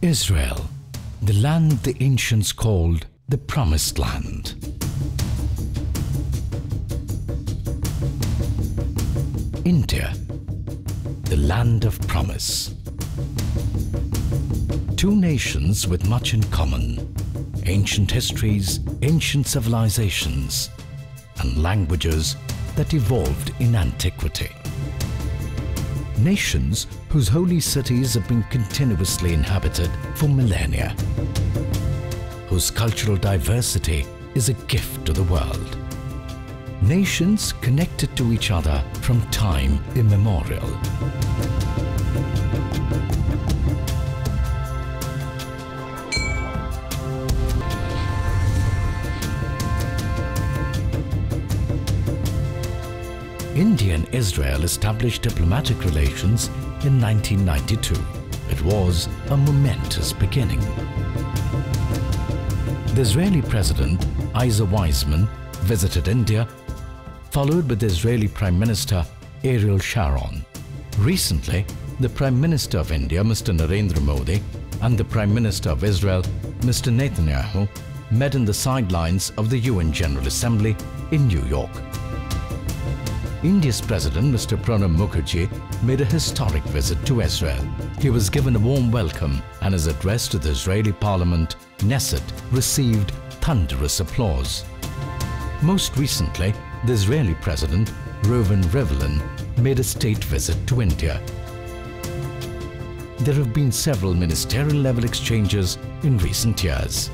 Israel, the land the ancients called the Promised Land. India, the land of promise. Two nations with much in common, ancient histories, ancient civilizations, and languages that evolved in antiquity. Nations whose holy cities have been continuously inhabited for millennia, whose cultural diversity is a gift to the world. Nations connected to each other from time immemorial. India and Israel established diplomatic relations in 1992. It was a momentous beginning. The Israeli President, Isaac Weizmann, visited India, followed by the Israeli Prime Minister, Ariel Sharon. Recently, the Prime Minister of India, Mr. Narendra Modi, and the Prime Minister of Israel, Mr. Netanyahu, met in the sidelines of the UN General Assembly in New York. India's President, Mr. Pranab Mukherjee, made a historic visit to Israel. He was given a warm welcome, and his address to the Israeli Parliament, Knesset, received thunderous applause. Most recently, the Israeli President, Reuven Rivlin, made a state visit to India. There have been several ministerial-level exchanges in recent years.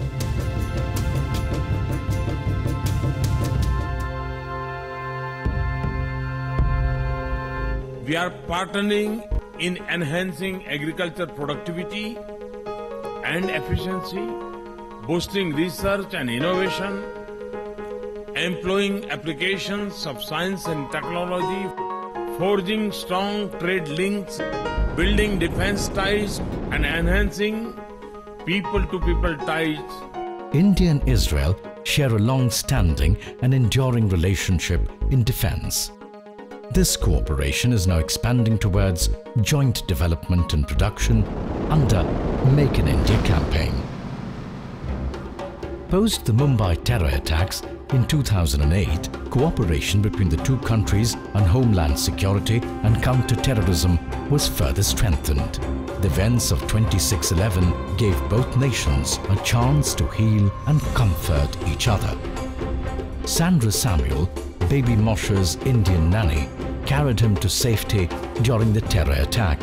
We are partnering in enhancing agriculture productivity and efficiency, boosting research and innovation, employing applications of science and technology, forging strong trade links, building defense ties, and enhancing people-to-people ties. India and Israel share a long-standing and enduring relationship in defense. This cooperation is now expanding towards joint development and production under Make in India campaign. Post the Mumbai terror attacks in 2008, cooperation between the two countries on homeland security and counter-terrorism was further strengthened. The events of 26/11 gave both nations a chance to heal and comfort each other. Sandra Samuel, baby Moshe's Indian nanny, carried him to safety during the terror attack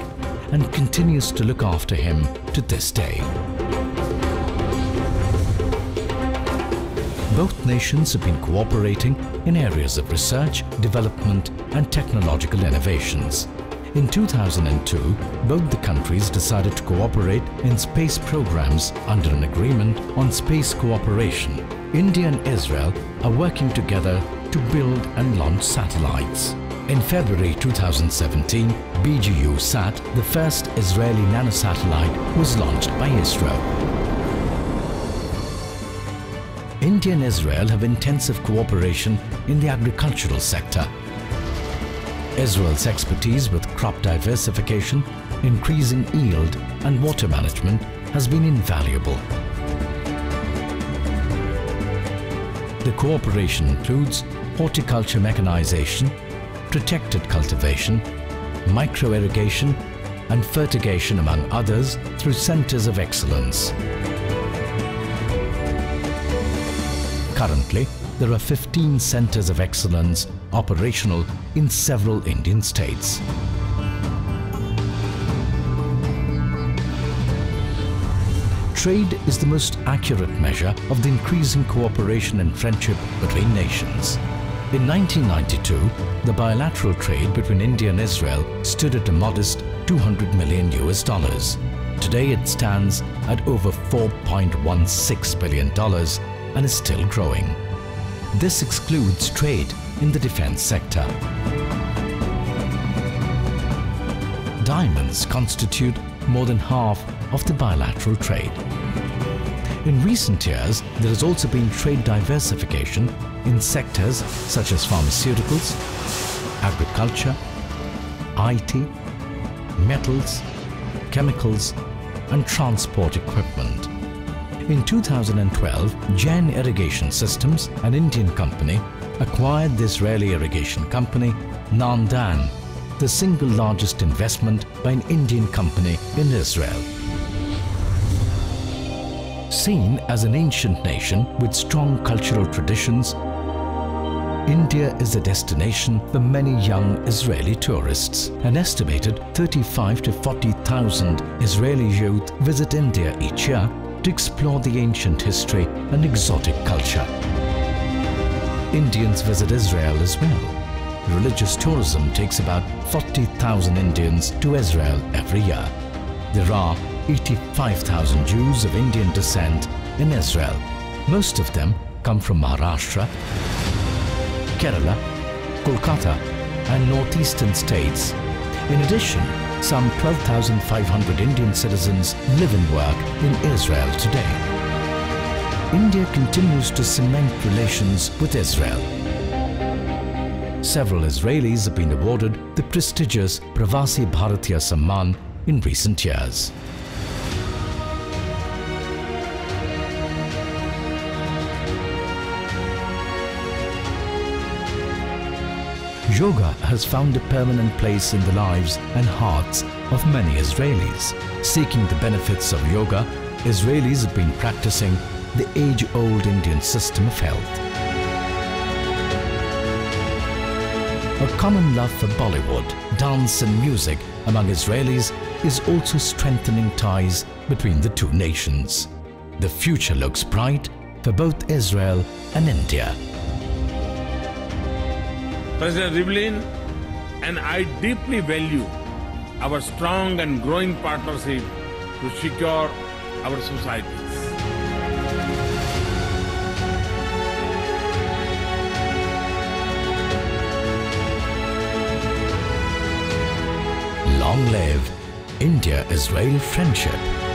and continues to look after him to this day. Both nations have been cooperating in areas of research, development and technological innovations. In 2002, both the countries decided to cooperate in space programs under an agreement on space cooperation. India and Israel are working together to build and launch satellites. In February 2017, BGU-SAT, the first Israeli nanosatellite, was launched by Israel. India and Israel have intensive cooperation in the agricultural sector. Israel's expertise with crop diversification, increasing yield and water management has been invaluable. The cooperation includes horticulture mechanization, protected cultivation, micro-irrigation and fertigation among others through centers of excellence. Currently, there are 15 centers of excellence operational in several Indian states. Trade is the most accurate measure of the increasing cooperation and friendship between nations. In 1992, the bilateral trade between India and Israel stood at a modest $200 million. Today it stands at over $4.16 billion and is still growing. This excludes trade in the defense sector. Diamonds constitute more than half of the bilateral trade. In recent years, there has also been trade diversification in sectors such as pharmaceuticals, agriculture, IT, metals, chemicals, and transport equipment. In 2012, Jain Irrigation Systems, an Indian company, acquired the Israeli irrigation company Nandan, the single largest investment by an Indian company in Israel. Seen as an ancient nation with strong cultural traditions, India is a destination for many young Israeli tourists. An estimated 35 to 40,000 Israeli youth visit India each year to explore the ancient history and exotic culture. Indians visit Israel as well. Religious tourism takes about 40,000 Indians to Israel every year. There are 85,000 Jews of Indian descent in Israel. Most of them come from Maharashtra, Kerala, Kolkata and northeastern states. In addition, some 12,500 Indian citizens live and work in Israel today. India continues to cement relations with Israel. Several Israelis have been awarded the prestigious Pravasi Bharatiya Samman in recent years. Yoga has found a permanent place in the lives and hearts of many Israelis. Seeking the benefits of yoga, Israelis have been practicing the age-old Indian system of health. A common love for Bollywood, dance and music among Israelis is also strengthening ties between the two nations. The future looks bright for both Israel and India. President Rivlin and I deeply value our strong and growing partnership to secure our societies. Long live India-Israel friendship.